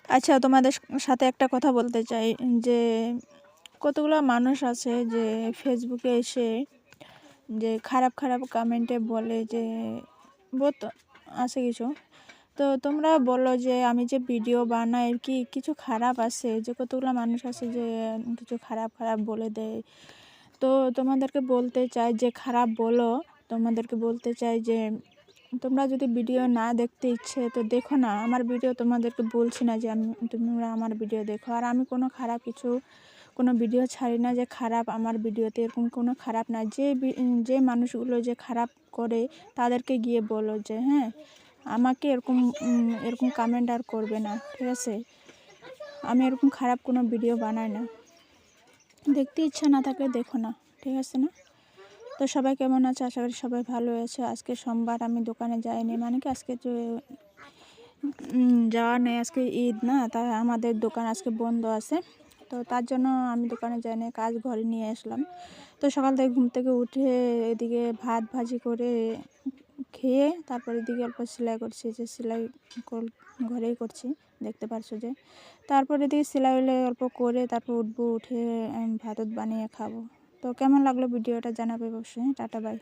আচ্ছা, তোমাদের সাথে একটা কথা বলতে চাই যে কতগুলো মানুষ আছে যে ফেসবুকে এসে যে খারাপ খারাপ কমেন্টে বলে যে বহুত আছে কিছু। তো তোমরা বলো যে আমি যে ভিডিও বানাই আর কি কিছু খারাপ আছে, যে কতগুলো মানুষ আছে যে কিছু খারাপ খারাপ বলে দেয়। তো তোমাদেরকে বলতে চাই যে খারাপ বলো, তোমাদেরকে বলতে চাই যে তোমরা যদি ভিডিও না দেখতে ইচ্ছে তো দেখো না আমার ভিডিও। তোমাদেরকে বলছি না যে তোমরা আমার ভিডিও দেখো। আর আমি কোনো খারাপ কিছু কোনো ভিডিও ছাড়ি না যে খারাপ আমার ভিডিওতে, এরকম কোনো খারাপ না। যে মানুষগুলো যে খারাপ করে তাদেরকে গিয়ে বলো যে হ্যাঁ আমাকে এরকম কমেন্ট আর করবে না, ঠিক আছে? আমি এরকম খারাপ কোনো ভিডিও বানাই না। দেখতে ইচ্ছা না থাকলে দেখো না, ঠিক আছে না? তো সবাই কেমন আছে? আশা করি সবাই ভালো আছে। আজকে সোমবার, আমি দোকানে যাইনি, মানে কি আজকে যে যাওয়া নেই, আজকে ঈদ না, তাই আমাদের দোকান আজকে বন্ধ আছে। তো তার জন্য আমি দোকানে যাইনি, কাজ ঘরে নিয়ে আসলাম। তো সকাল থেকে ঘুম থেকে উঠে এদিকে ভাত ভাজি করে খেয়ে তারপর এদিকে অল্প সেলাই করছি, যে সেলাই ঘরেই করছি, দেখতে পারছো যে। তারপর এদিকে সেলাই অল্প করে তারপর উঠবো, উঠে ভাত বানিয়ে খাবো। তো কেমন লাগলো ভিডিওটা জানাবে অবশ্যই। Tata bye.